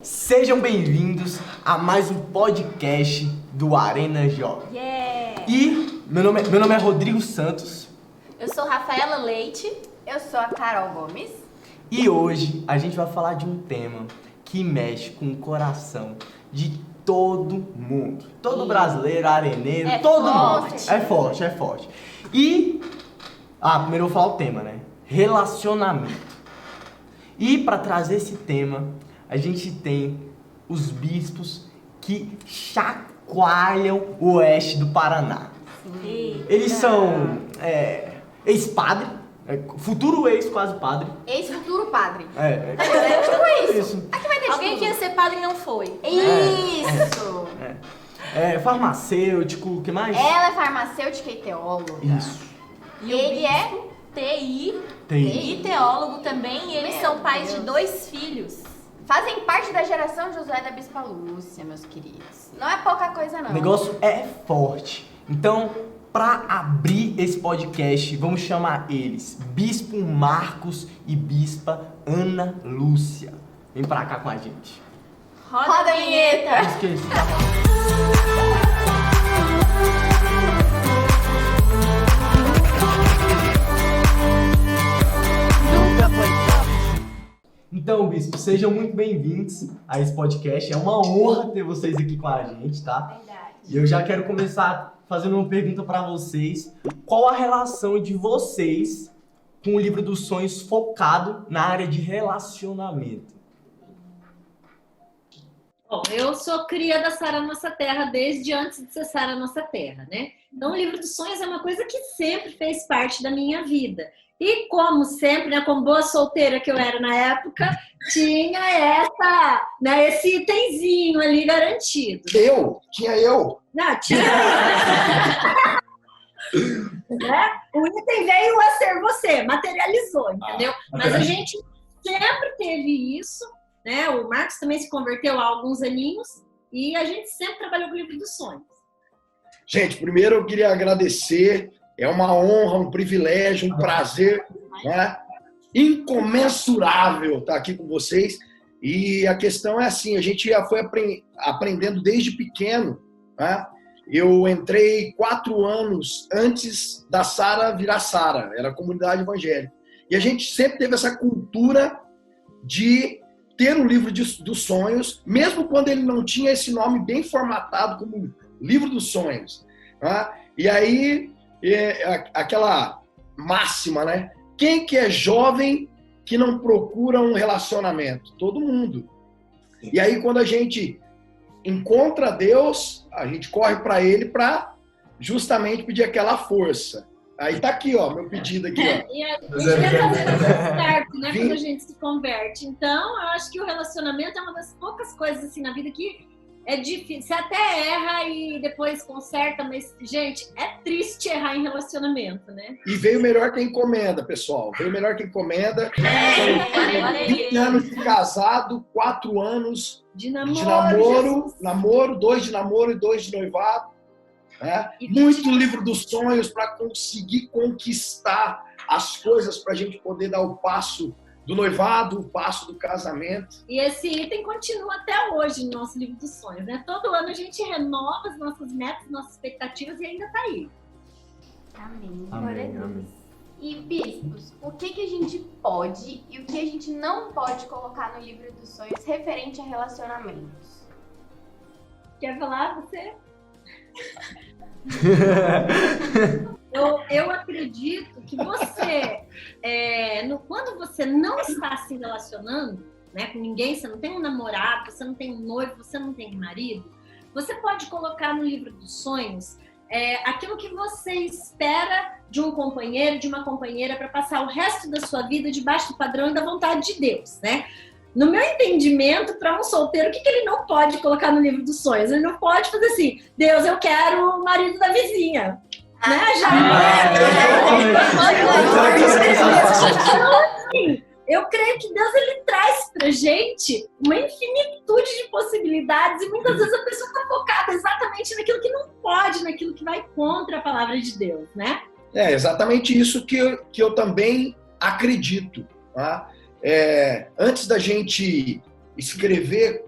Sejam bem-vindos a mais um podcast do Arena Jovem. Yeah! E meu nome é Rodrigo Santos. Eu sou Rafaela Leite. Eu sou a Carol Gomes. E hoje a gente vai falar de um tema que mexe com o coração de todo mundo. Todo brasileiro, areneiro, todo mundo. É forte. E, primeiro eu vou falar o tema, né? Relacionamento. E para trazer esse tema, a gente tem os bispos que chacoalham o oeste do Paraná. Sim. Eles são ex-padre, futuro ex-quase padre. Ex-futuro padre. Tipo isso. Aqui vai ter Alguém tudo. que ia ser padre e não foi. Isso! Farmacêutico, o que mais? Ela é farmacêutica e teóloga. Isso. E Ele é TI TI. e teólogo também. E eles Meu são pais Deus. de 2 filhos. Fazem parte da geração Josué da Bispa Lúcia, meus queridos. Não é pouca coisa, não. O negócio é forte. Então, para abrir esse podcast, vamos chamar eles Bispo Marcos e Bispa Ana Lúcia. Vem pra cá com a gente. Roda a vinheta! Esqueci. Então, bispo, sejam muito bem-vindos a esse podcast. É uma honra ter vocês aqui com a gente, tá? Verdade. E eu já quero começar fazendo uma pergunta para vocês. Qual a relação de vocês com o livro dos sonhos focado na área de relacionamento? Bom, eu sou cria da Sara Nossa Terra desde antes de ser Sara Nossa Terra, né? Então, o livro dos sonhos é uma coisa que sempre fez parte da minha vida. E como sempre, né, como boa solteira que eu era na época, tinha esse itemzinho ali garantido. Tinha eu. Não, tinha. Né? O item veio a ser você, materializou, entendeu? Mas a gente sempre teve isso, né? O Marcos também se converteu há alguns aninhos e a gente sempre trabalhou com o livro dos sonhos. Gente, primeiro eu queria agradecer. É uma honra, um privilégio, um prazer, né? Incomensurável estar aqui com vocês. E a questão é assim, a gente já foi aprendendo desde pequeno, né? Eu entrei 4 anos antes da Sara virar Sara, era a comunidade evangélica. E a gente sempre teve essa cultura de ter um livro dos sonhos, mesmo quando ele não tinha esse nome bem formatado como livro dos sonhos, né? E aí, aquela máxima, né? Quem que é jovem que não procura um relacionamento? Todo mundo. E aí, quando a gente encontra Deus, a gente corre para Ele para justamente pedir aquela força. Aí tá aqui, ó, meu pedido aqui, ó. E a gente quer fazer tudo certo, né? Quando a gente se converte. Então, eu acho que o relacionamento é uma das poucas coisas assim na vida que é difícil. Você até erra e depois conserta, mas, gente, é triste errar em relacionamento, né? E veio melhor que encomenda, pessoal. Veio melhor que encomenda. 20 anos de casado, 4 anos De namoro, namoro. 2 de namoro e 2 de noivado. Né? E Muito livro dos sonhos para conseguir conquistar as coisas para a gente poder dar o passo do noivado, o passo do casamento. E esse item continua até hoje no nosso livro dos sonhos, né? Todo ano a gente renova as nossas metas, nossas expectativas e ainda tá aí. Amém. Amém, Glória a Deus. amém. E, bispos, o que a gente pode e o que a gente não pode colocar no livro dos sonhos referente a relacionamentos? Quer falar você? Eu acredito que você, quando você não está se relacionando, né, com ninguém, você não tem um namorado, você não tem um noivo, você não tem um marido, você pode colocar no livro dos sonhos aquilo que você espera de um companheiro, de uma companheira para passar o resto da sua vida debaixo do padrão e da vontade de Deus, né? No meu entendimento, para um solteiro, o que ele não pode colocar no livro dos sonhos? Ele não pode fazer assim, Deus, eu quero o marido da vizinha. Né? Eu creio que Deus ele traz pra gente uma infinitude de possibilidades e muitas vezes a pessoa está focada exatamente naquilo que não pode, naquilo que vai contra a palavra de Deus, né? É exatamente isso que eu também acredito. Tá? Antes da gente escrever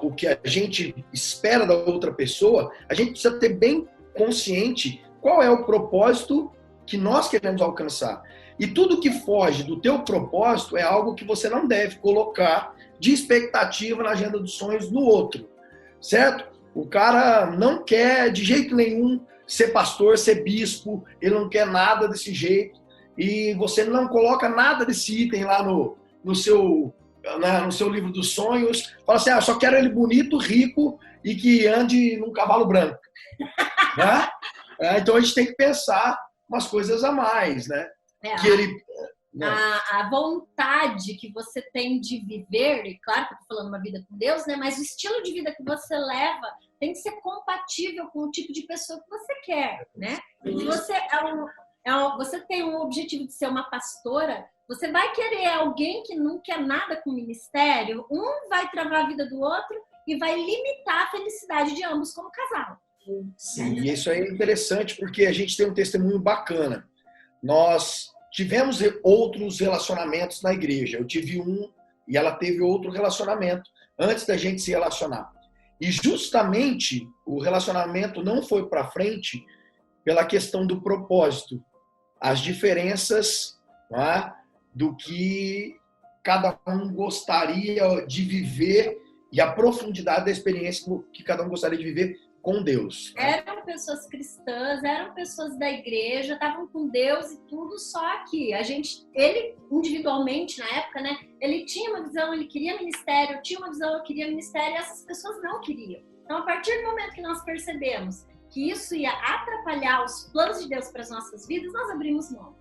o que a gente espera da outra pessoa, a gente precisa ter bem consciente qual é o propósito que nós queremos alcançar. E tudo que foge do teu propósito é algo que você não deve colocar de expectativa na agenda dos sonhos no outro, certo? O cara não quer de jeito nenhum ser pastor, ser bispo, ele não quer nada desse jeito, e você não coloca nada desse item lá no seu livro dos sonhos, fala assim, eu só quero ele bonito, rico e que ande num cavalo branco. Né? Então a gente tem que pensar umas coisas a mais, né? Que ele... A vontade que você tem de viver, e claro que eu tô falando uma vida com Deus, né? Mas o estilo de vida que você leva tem que ser compatível com o tipo de pessoa que você quer, né? Se você você tem um objetivo de ser uma pastora, você vai querer alguém que não quer nada com o ministério, um vai travar a vida do outro e vai limitar a felicidade de ambos como casal. Sim, e isso é interessante porque a gente tem um testemunho bacana. Nós tivemos outros relacionamentos na igreja. Eu tive um e ela teve outro relacionamento antes da gente se relacionar. E justamente o relacionamento não foi para frente pela questão do propósito. As diferenças, não é, do que cada um gostaria de viver e a profundidade da experiência que cada um gostaria de viver com Deus. Eram pessoas cristãs, eram pessoas da igreja, estavam com Deus e tudo, só que ele individualmente na época, né, ele tinha uma visão, ele queria ministério, eu tinha uma visão, eu queria ministério, e essas pessoas não queriam. Então, a partir do momento que nós percebemos que isso ia atrapalhar os planos de Deus para as nossas vidas, nós abrimos mão.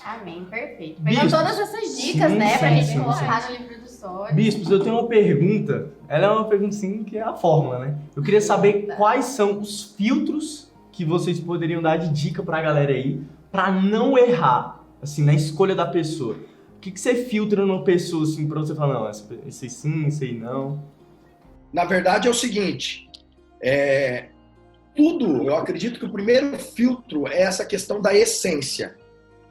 Amém, perfeito. Pegando todas essas dicas, sim, né, pra sim, gente sim, colocar sim. no livro dos sonhos. Bispos, eu tenho uma pergunta. Ela é uma pergunta, sim, que é a fórmula, né? Eu queria saber quais são os filtros que vocês poderiam dar de dica pra galera aí, pra não errar, assim, na escolha da pessoa. O que você filtra numa pessoa, assim, pra você falar, não, esse aí sim, esse aí não? Na verdade é o seguinte, eu acredito que o primeiro filtro é essa questão da essência,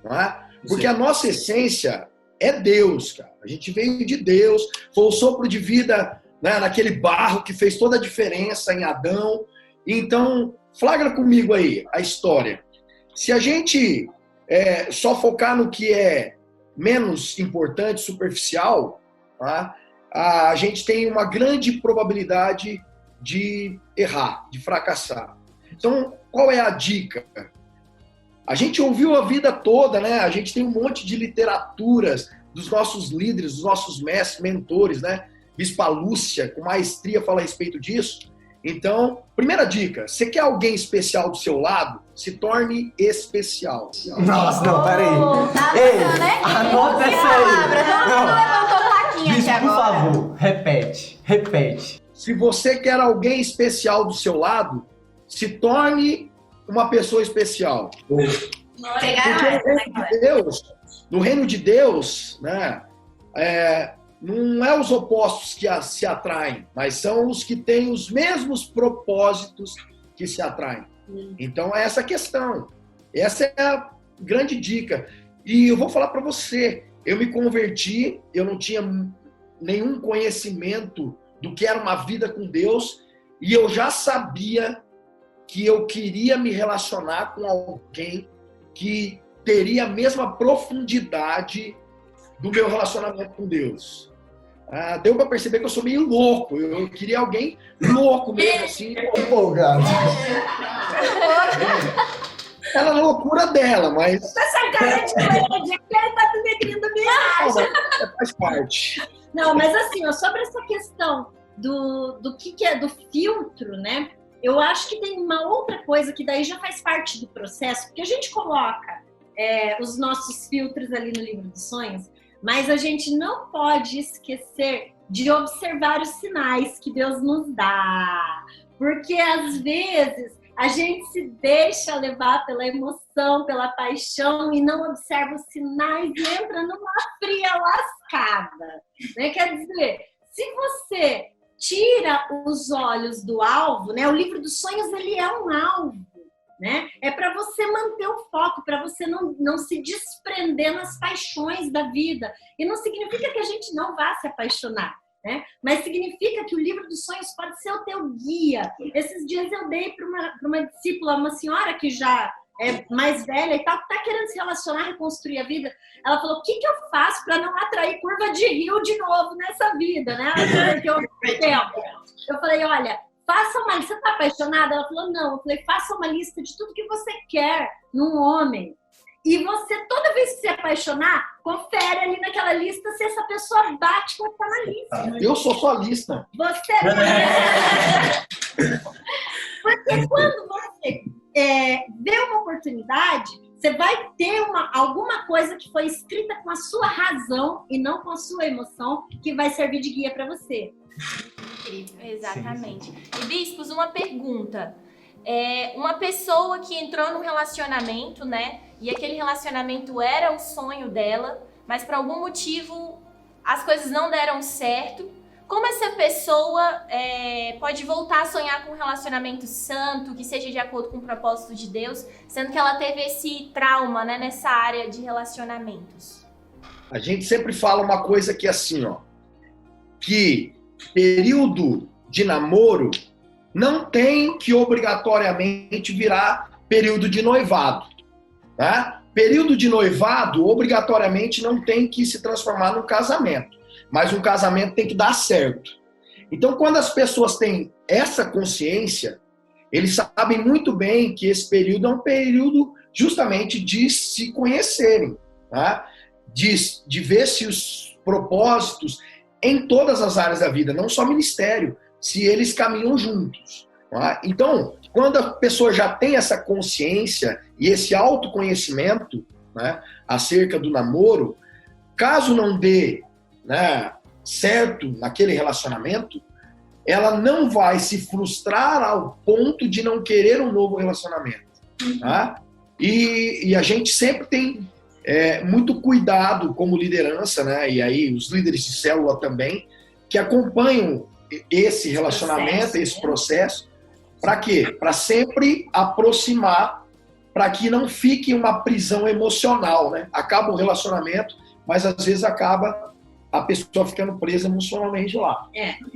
não é? Porque a nossa essência é Deus, cara. A gente veio de Deus, foi o sopro de vida, né, naquele barro que fez toda a diferença em Adão. Então, flagra comigo aí a história. Se a gente só focar no que é menos importante, superficial, tá? A gente tem uma grande probabilidade de errar, de fracassar. Então, qual é a dica? A gente ouviu a vida toda, né? A gente tem um monte de literaturas dos nossos líderes, dos nossos mestres, mentores, né? Bispa Lúcia, com maestria, fala a respeito disso. Então, primeira dica, você quer alguém especial do seu lado? Se torne especial. Nossa, não, peraí. Ei, anota essa aí. Todo mundo levantou plaquinha aqui Bispo, por agora. favor, repete. Se você quer alguém especial do seu lado, se torne uma pessoa especial. Pegaram essa, No reino de Deus, né, não é os opostos que se atraem, mas são os que têm os mesmos propósitos que se atraem. Então é essa a questão. Essa é a grande dica. E eu vou falar para você, eu me converti, eu não tinha nenhum conhecimento do que era uma vida com Deus, e eu já sabia que eu queria me relacionar com alguém que teria a mesma profundidade do meu relacionamento com Deus. Deu para perceber que eu sou meio louco. Eu queria alguém louco mesmo, assim. Empolgado. Era a loucura dela, mas... Essa cara de comédia, que ele tá denegrindo viagem. Faz parte. Não, mas assim, ó, sobre essa questão do que é do filtro, né? Eu acho que tem uma outra coisa que daí já faz parte do processo, porque a gente coloca os nossos filtros ali no livro dos sonhos, mas a gente não pode esquecer de observar os sinais que Deus nos dá. Porque às vezes a gente se deixa levar pela emoção, pela paixão e não observa os sinais e entra numa fria lascada. Né? Quer dizer, se você tira os olhos do alvo, né? O livro dos sonhos, ele é um alvo, né? É para você manter o foco, para você não se desprender nas paixões da vida. E não significa que a gente não vá se apaixonar. né? Mas significa que o livro dos sonhos pode ser o teu guia. Esses dias eu dei para uma discípula, uma senhora que já é mais velha e tal, tá querendo se relacionar, reconstruir a vida. Ela falou, o que eu faço para não atrair curva de rio de novo nessa vida, né? Eu falei, olha, faça uma lista. Você tá apaixonada? Ela falou, não. Eu falei, faça uma lista de tudo que você quer num homem. E você, toda vez que se apaixonar, confere ali naquela lista se essa pessoa bate com o que tá na lista. Eu sou sua lista. Você... Porque quando você vê uma oportunidade, você vai ter alguma coisa que foi escrita com a sua razão e não com a sua emoção, que vai servir de guia para você. Exatamente. E, bispos, uma pergunta. Uma pessoa que entrou num relacionamento, né? E aquele relacionamento era o sonho dela, mas por algum motivo as coisas não deram certo. Como essa pessoa pode voltar a sonhar com um relacionamento santo, que seja de acordo com o propósito de Deus, sendo que ela teve esse trauma, né, nessa área de relacionamentos? A gente sempre fala uma coisa que é assim, ó, que período de namoro não tem que obrigatoriamente virar período de noivado, tá? Período de noivado obrigatoriamente não tem que se transformar num casamento. Mas um casamento tem que dar certo. Então, quando as pessoas têm essa consciência, eles sabem muito bem que esse período é um período justamente de se conhecerem, tá? De ver se os propósitos em todas as áreas da vida, não só ministério, se eles caminham juntos. Tá? Então, quando a pessoa já tem essa consciência e esse autoconhecimento, né, acerca do namoro, caso não dê, né, certo naquele relacionamento, ela não vai se frustrar ao ponto de não querer um novo relacionamento. Tá? E a gente sempre tem muito cuidado como liderança, né, e aí os líderes de célula também, que acompanham esse relacionamento, esse processo, para quê? Para sempre aproximar, para que não fique uma prisão emocional, né? Acaba o relacionamento, mas às vezes acaba a pessoa ficando presa emocionalmente lá.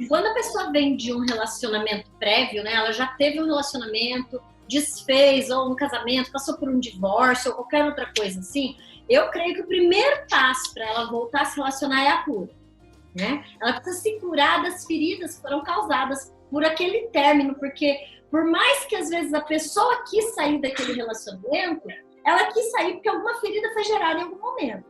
Quando a pessoa vem de um relacionamento prévio, né? Ela já teve um relacionamento, desfez, ou um casamento, passou por um divórcio, ou qualquer outra coisa assim, eu creio que o primeiro passo para ela voltar a se relacionar é a cura, né? Ela precisa se curar das feridas que foram causadas por aquele término, porque por mais que às vezes a pessoa quis sair daquele relacionamento, ela quis sair porque alguma ferida foi gerada em algum momento,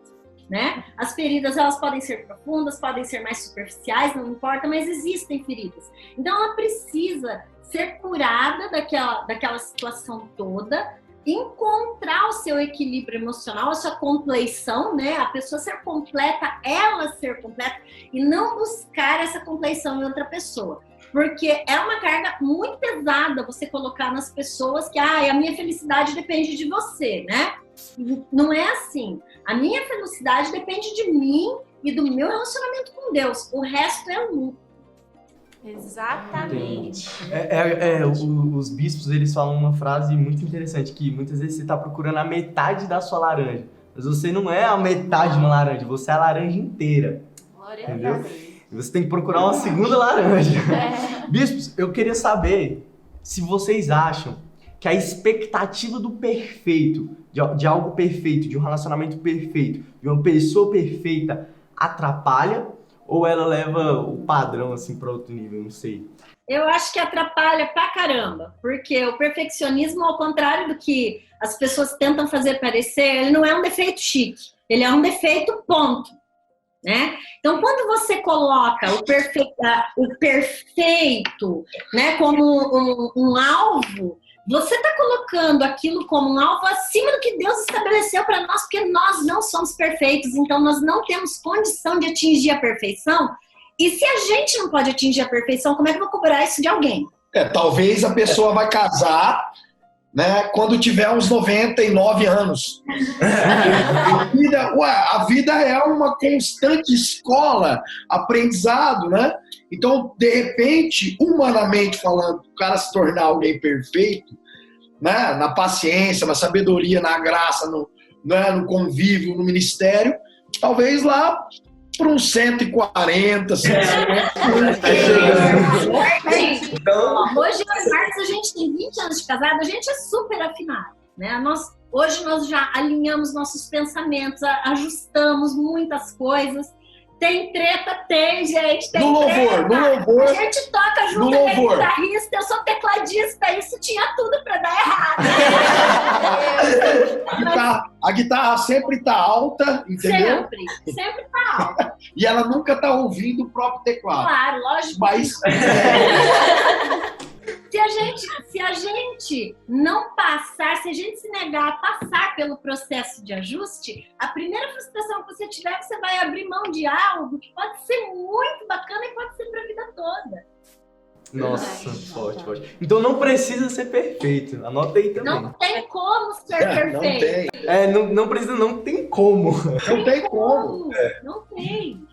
né? As feridas, elas podem ser profundas, podem ser mais superficiais, não importa, mas existem feridas. Então ela precisa ser curada daquela situação toda, encontrar o seu equilíbrio emocional, a sua compleição, né? A pessoa ser completa, ela ser completa, e não buscar essa compleição em outra pessoa. Porque é uma carga muito pesada você colocar nas pessoas que a minha felicidade depende de você, né? Não é assim. A minha felicidade depende de mim e do meu relacionamento com Deus. O resto é lucro. Exatamente. Os bispos, eles falam uma frase muito interessante, que muitas vezes você está procurando a metade da sua laranja, mas você não é a metade de uma laranja, você é a laranja inteira. Glória entendeu? a Deus. Você tem que procurar uma segunda laranja. Bispos, eu queria saber se vocês acham que a expectativa do perfeito, de algo perfeito, de um relacionamento perfeito, de uma pessoa perfeita, atrapalha ou ela leva o padrão assim para outro nível, não sei. Eu acho que atrapalha pra caramba, porque o perfeccionismo, ao contrário do que as pessoas tentam fazer parecer, ele não é um defeito chique, ele é um defeito ponto, né? Então, quando você coloca o perfeito, né, como um alvo, você está colocando aquilo como um alvo acima do que Deus estabeleceu para nós, porque nós não somos perfeitos, então nós não temos condição de atingir a perfeição. E se a gente não pode atingir a perfeição, como é que eu vou cobrar isso de alguém? Talvez a pessoa vai casar, né, quando tiver uns 99 anos. A vida é uma constante escola, aprendizado, né? Então, de repente, humanamente falando, o cara se tornar alguém perfeito, né, na paciência, na sabedoria, na graça, no convívio, no ministério, talvez lá para uns 140, 150. Então, hoje, Marcos, a gente tem 20 anos de casado, a gente é super afinado, né? Hoje nós já alinhamos nossos pensamentos, ajustamos muitas coisas. Tem treta, tem, gente. Tem no louvor. A gente toca junto, é guitarrista, eu sou tecladista, isso tinha tudo pra dar errado. A guitarra sempre tá alta, entendeu? Sempre tá alta. E ela nunca tá ouvindo o próprio teclado. Claro, lógico. Mas... Se a gente não passar, se a gente se negar a passar pelo processo de ajuste, a primeira frustração que você tiver, você vai abrir mão de algo que pode ser muito bacana e pode ser pra vida toda. Nossa, forte. Então não precisa ser perfeito. Anota aí também. Não tem como ser perfeito. Não precisa, não tem como. Não tem como. Não tem.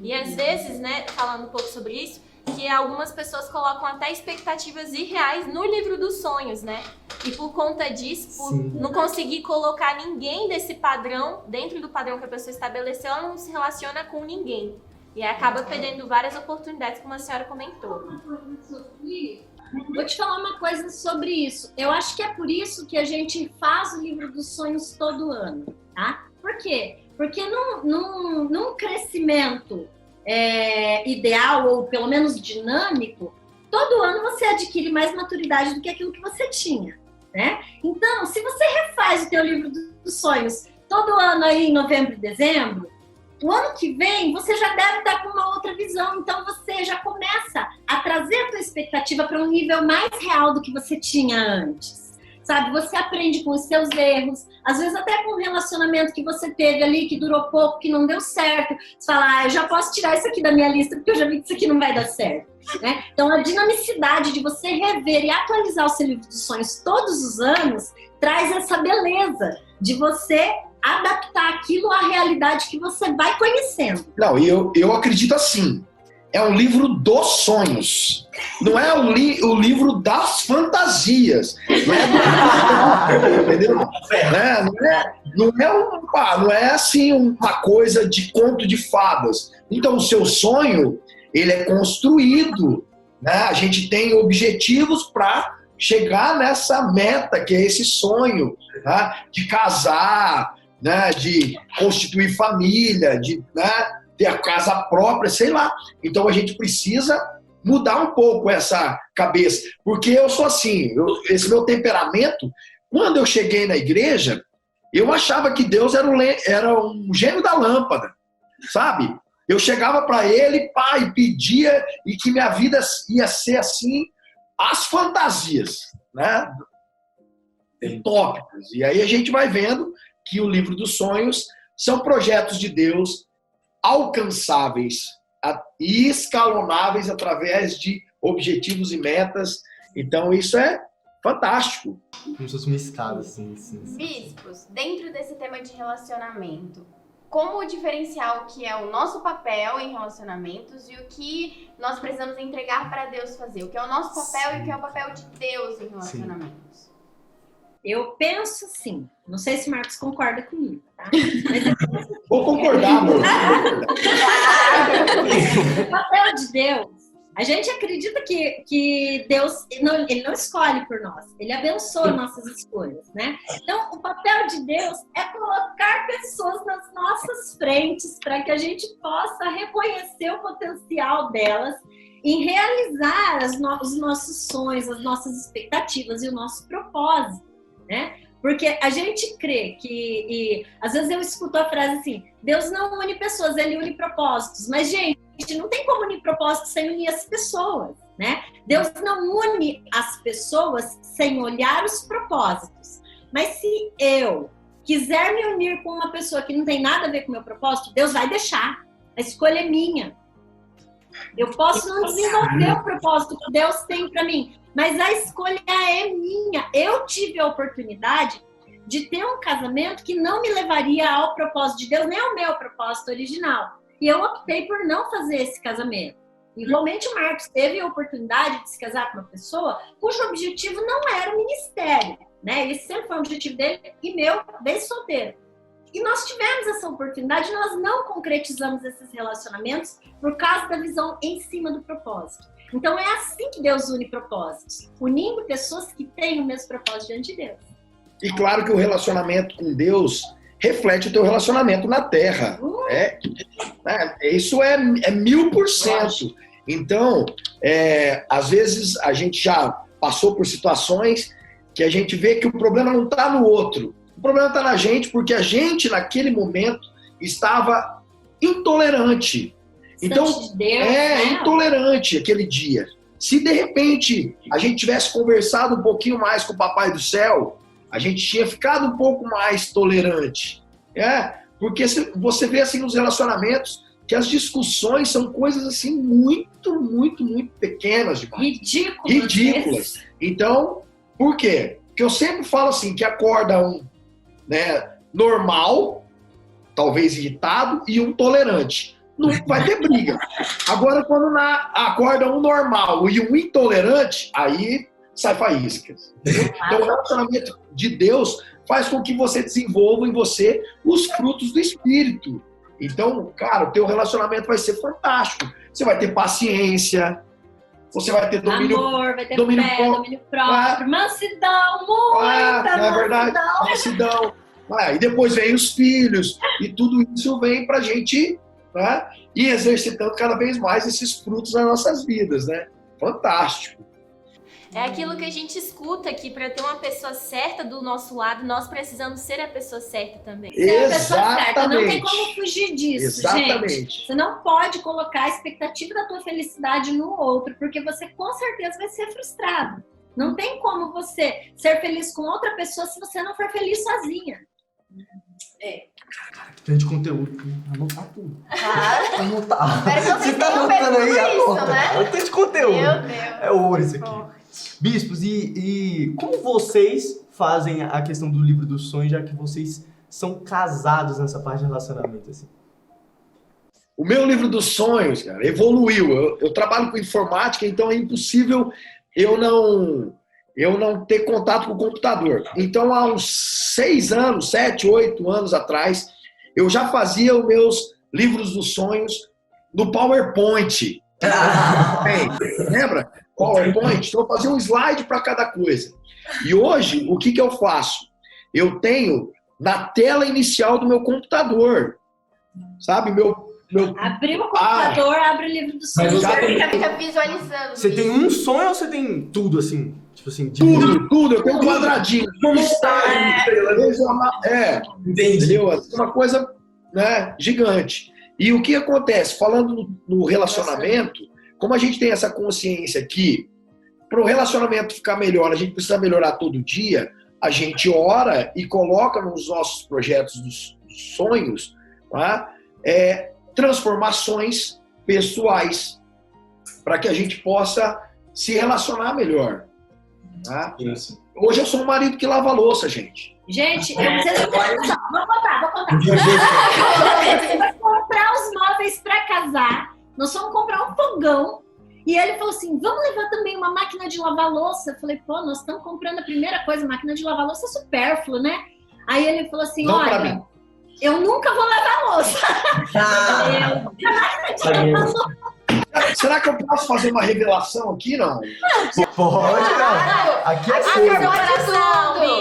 E às vezes, né, falando um pouco sobre isso, que algumas pessoas colocam até expectativas irreais no livro dos sonhos, né? E por conta disso, por não conseguir colocar ninguém desse padrão, dentro do padrão que a pessoa estabeleceu, ela não se relaciona com ninguém. E aí acaba perdendo várias oportunidades, como a senhora comentou. Vou te falar uma coisa sobre isso. Eu acho que é por isso que a gente faz o livro dos sonhos todo ano, tá? Por quê? Porque num crescimento ideal, ou pelo menos dinâmico, todo ano você adquire mais maturidade do que aquilo que você tinha, né? Então, se você refaz o teu livro dos sonhos todo ano aí em novembro e dezembro, o ano que vem você já deve estar com uma outra visão, então você já começa a trazer a tua expectativa para um nível mais real do que você tinha antes. Sabe, você aprende com os seus erros, às vezes até com um relacionamento que você teve ali, que durou pouco, que não deu certo. Você fala, eu já posso tirar isso aqui da minha lista, porque eu já vi que isso aqui não vai dar certo. Né? Então, a dinamicidade de você rever e atualizar o seu livro dos sonhos todos os anos, traz essa beleza de você adaptar aquilo à realidade que você vai conhecendo. Não, eu acredito assim. É um livro dos sonhos. Não é o livro das fantasias. Entendeu? Não é assim uma coisa de conto de fadas. Então, o seu sonho, ele é construído. Né? A gente tem objetivos para chegar nessa meta, que é esse sonho, né? De casar, né? De constituir família, de... Né? Ter a casa própria, sei lá. Então a gente precisa mudar um pouco essa cabeça. Porque eu sou assim, esse meu temperamento, quando eu cheguei na igreja, eu achava que Deus era um gênio da lâmpada, sabe? Eu chegava para ele, pai, pedia, e que minha vida ia ser assim, as fantasias, né? Utópicas. E aí a gente vai vendo que o livro dos sonhos são projetos de Deus alcançáveis e escalonáveis através de objetivos e metas. Então, isso é fantástico. Como se fosse uma escada, assim. Bispos, dentro desse tema de relacionamento, como diferenciar o que é o nosso papel em relacionamentos e o que nós precisamos entregar para Deus fazer? O que é o nosso papel e o que é o papel de Deus em relacionamentos? Eu penso assim, não sei se o Marcos concorda comigo, tá? Mas eu penso assim, vou concordar, amor. O papel de Deus, a gente acredita que Deus, ele não escolhe por nós, ele abençoa nossas escolhas, né? Então, o papel de Deus é colocar pessoas nas nossas frentes para que a gente possa reconhecer o potencial delas em realizar os nossos sonhos, as nossas expectativas e o nosso propósito. Né? Porque a gente crê que, às vezes eu escuto a frase assim, Deus não une pessoas, ele une propósitos. Mas, gente, não tem como unir propósitos sem unir as pessoas, né? Deus não une as pessoas sem olhar os propósitos. Mas se eu quiser me unir com uma pessoa que não tem nada a ver com o meu propósito, Deus vai deixar. A escolha é minha. Eu posso não desenvolver o propósito que Deus tem para mim, mas a escolha é minha. Eu tive a oportunidade de ter um casamento que não me levaria ao propósito de Deus, nem ao meu propósito original. E eu optei por não fazer esse casamento. Igualmente o Marcos teve a oportunidade de se casar com uma pessoa cujo objetivo não era o ministério, né? Esse sempre foi o objetivo dele e meu, desde solteiro. E nós tivemos essa oportunidade, nós não concretizamos esses relacionamentos por causa da visão em cima do propósito. Então é assim que Deus une propósitos, unindo pessoas que têm o mesmo propósito diante de Deus. E claro que o relacionamento com Deus reflete o teu relacionamento na Terra. Isso é 1000%. Então, às vezes a gente já passou por situações que a gente vê que o problema não está no outro. O problema está na gente, porque a gente, naquele momento, estava intolerante. Então, de Deus, né? Intolerante aquele dia. Se, de repente, a gente tivesse conversado um pouquinho mais com o Papai do Céu, a gente tinha ficado um pouco mais tolerante. Porque você vê assim nos relacionamentos que as discussões são coisas assim muito, muito, muito pequenas demais. Ridículas. Então, por quê? Porque eu sempre falo assim, que acorda um normal, talvez irritado, e um tolerante. Não vai ter briga. Agora, quando acorda um normal e um intolerante, aí sai faíscas. Então, o relacionamento de Deus faz com que você desenvolva em você os frutos do Espírito. Então, cara, o teu relacionamento vai ser fantástico. Você vai ter paciência, você vai ter domínio... Amor, vai ter domínio próprio, mansidão, muita não é verdade? Mansidão. E depois vem os filhos, e tudo isso vem pra gente ir exercitando cada vez mais esses frutos nas nossas vidas, né? Fantástico. É aquilo que a gente escuta, que para ter uma pessoa certa do nosso lado, nós precisamos ser a pessoa certa também. Ser a pessoa certa, não tem como fugir disso, Exatamente. gente. Você não pode colocar a expectativa da tua felicidade no outro, porque você com certeza vai ser frustrado. Não tem como você ser feliz com outra pessoa se você não for feliz sozinha. Tem de conteúdo. Anotar tudo. Claro. Anotar. Você tá anotando aí, isso, né? Tem de conteúdo. Meu Deus. É ouro isso aqui. Bispos, e como vocês fazem a questão do livro dos sonhos, já que vocês são casados nessa parte de relacionamento, assim? O meu livro dos sonhos, cara, evoluiu. Eu trabalho com informática, então é impossível eu não ter contato com o computador. Então, há uns 6 anos, 7, 8 anos atrás, eu já fazia os meus livros dos sonhos no PowerPoint. Lembra? PowerPoint. Então, eu fazia um slide para cada coisa. E hoje, o que eu faço? Eu tenho na tela inicial do meu computador. Sabe? Abriu o computador, abre o livro dos sonhos. Fica visualizando. Você tem um sonho ou você tem tudo, assim? Tipo assim, tudo. Eu tenho um quadradinho. Como está? Entendeu? É uma coisa, gigante. E o que acontece? Falando no relacionamento, como a gente tem essa consciência aqui, para o relacionamento ficar melhor, a gente precisa melhorar todo dia, a gente ora e coloca nos nossos projetos dos sonhos transformações pessoais para que a gente possa se relacionar melhor. Hoje eu sou um marido que lava a louça, gente. Gente, eu preciso Vou contar. Você vai comprar os móveis para casar. Nós vamos comprar um fogão. E ele falou assim, vamos levar também uma máquina de lavar louça. Eu falei, nós estamos comprando a primeira coisa, máquina de lavar louça é supérfluo, né? Aí ele falou assim, não, olha, eu nunca vou lavar louça. Será que eu posso fazer uma revelação aqui, não? Pode, cara. Aqui é sério.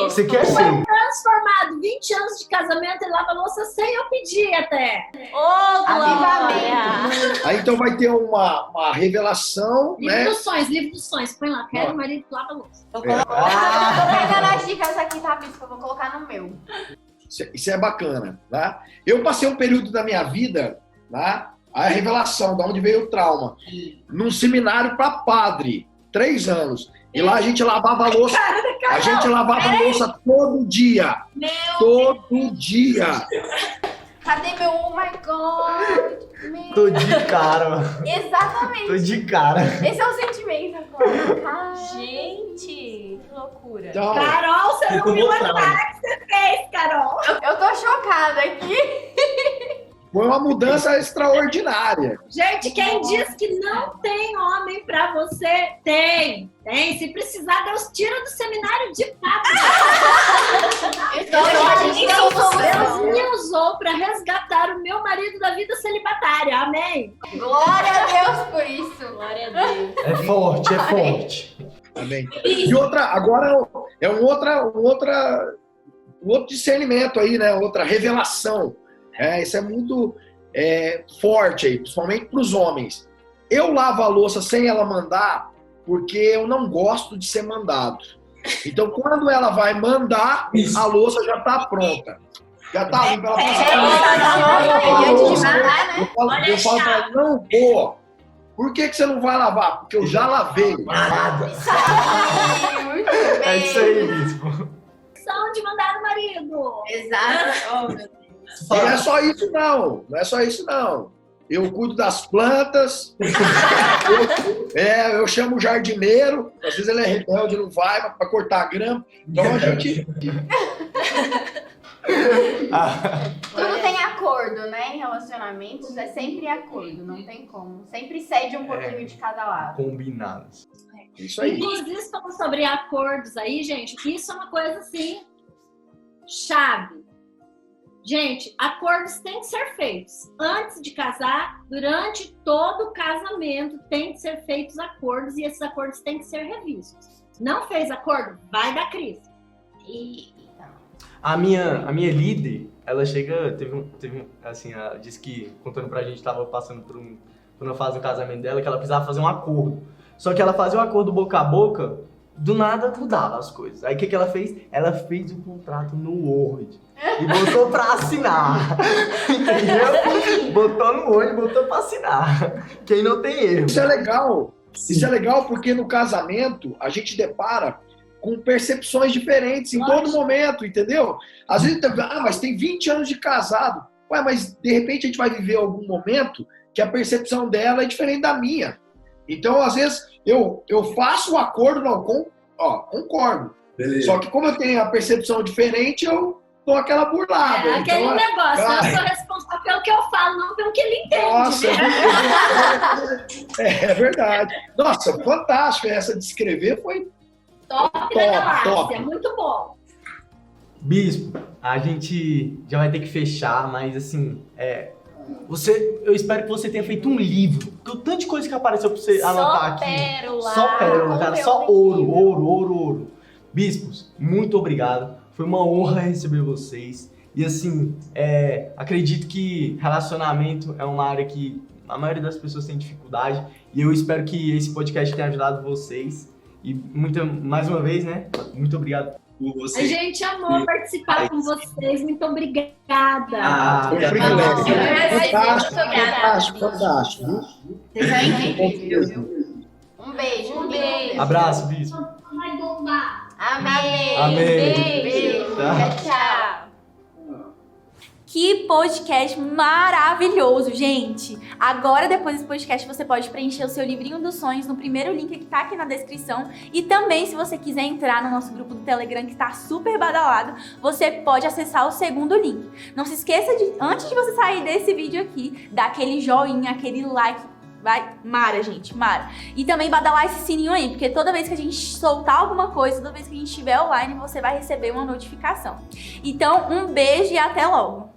Você quer ser? Transformado, 20 anos de casamento e lava louça sem eu pedir até. Avivamento. Aí então vai ter uma revelação, livro dos sonhos, põe lá, quero marido que lava louça. Tô pegando as dicas aqui, tá, Bispo? Eu vou colocar no meu. Isso é bacana, tá? Eu passei um período da minha vida, tá? A revelação, de onde veio o trauma, num seminário para padre, 3 anos. E lá a gente lavava a louça. A gente lavava a louça todo dia. Todo dia. Cadê meu oh my God? Tô de cara. Exatamente. Tô de cara. Esse é o sentimento agora. Gente, que loucura. Então, Carol, você não viu a cara que você fez, Carol. Eu tô chocada aqui. foi uma mudança extraordinária. Gente, quem diz que não tem homem pra você, tem. Tem. Se precisar, Deus tira do seminário de papo. Deus me usou para resgatar o meu marido da vida celibatária. Amém? Glória a Deus por isso. Glória a Deus. É forte, é forte. Amém. E outra, agora é um outro discernimento aí, né? Outra revelação. Isso é muito forte aí, principalmente para os homens. Eu lavo a louça sem ela mandar porque eu não gosto de ser mandado. Então, quando ela vai mandar, a louça já está pronta. Já está limpa. Ela eu falo para ela, não vou. Por que você não vai lavar? Porque eu já lavei. Nada. Muito É isso bem. aí, bispo. São de mandar o marido. Exato. Oh, meu Deus. Não é só isso, não. Não é só isso, não. Eu cuido das plantas. Eu chamo o jardineiro. Às vezes ele é rebelde, não vai para cortar a grama. Então a gente... Tudo tem acordo, né? Em relacionamentos é sempre acordo, não tem como. Sempre cede um pouquinho de cada lado. Combinados. Isso aí. Inclusive, falando sobre acordos aí, gente, isso é uma coisa assim, chave. Gente, acordos têm que ser feitos. Antes de casar, durante todo o casamento, tem que ser feitos acordos e esses acordos têm que ser revistos. Não fez acordo? Vai dar crise. A minha líder, ela chega, assim, ela disse que, contando pra gente, tava passando por uma fase do casamento dela, que ela precisava fazer um acordo. Só que ela fazia um acordo boca a boca, do nada mudava as coisas. Aí o que ela fez? Ela fez o contrato no Word e botou pra assinar. Entendeu? Botou no Word e botou pra assinar. Quem não tem erro. Isso é legal. Isso é legal porque no casamento a gente depara com percepções diferentes em todo momento, entendeu? Às vezes, mas tem 20 anos de casado. Ué, mas de repente a gente vai viver algum momento que a percepção dela é diferente da minha. Então, às vezes, eu faço o acordo, concordo. Beleza. Só que como eu tenho a percepção diferente, eu dou aquela burlada. Aquele Então, negócio, eu sou responsável pelo que eu falo, não pelo que ele entende. Nossa, né? é verdade. Nossa, fantástico. Essa de escrever foi Top da galáxia, top. muito bom. Bispo, a gente já vai ter que fechar, mas assim, eu espero que você tenha feito um livro, porque o tanto de coisa que apareceu pra você anotar aqui. Só pérola, cara, só ouro. Bispos, muito obrigado. Foi uma honra receber vocês. E assim, acredito que relacionamento é uma área que a maioria das pessoas tem dificuldade. E eu espero que esse podcast tenha ajudado vocês. E mais uma vez, né? Muito obrigado por A vocês. gente amou participar com vocês, muito obrigada. Foi um privilégio. Fantástico. Fantástico. Vocês são incríveis, viu? Um beijo. Abraço, bispo. Vai bombar. Amém. Amém. Beijo. Tá. Tchau. Que podcast maravilhoso, gente! Agora, depois desse podcast, você pode preencher o seu livrinho dos sonhos no primeiro link que tá aqui na descrição. E também, se você quiser entrar no nosso grupo do Telegram, que tá super badalado, você pode acessar o segundo link. Não se esqueça de, antes de você sair desse vídeo aqui, dar aquele joinha, aquele like. Vai, Mara, gente, Mara. E também badalar esse sininho aí, porque toda vez que a gente soltar alguma coisa, toda vez que a gente estiver online, você vai receber uma notificação. Então, um beijo e até logo!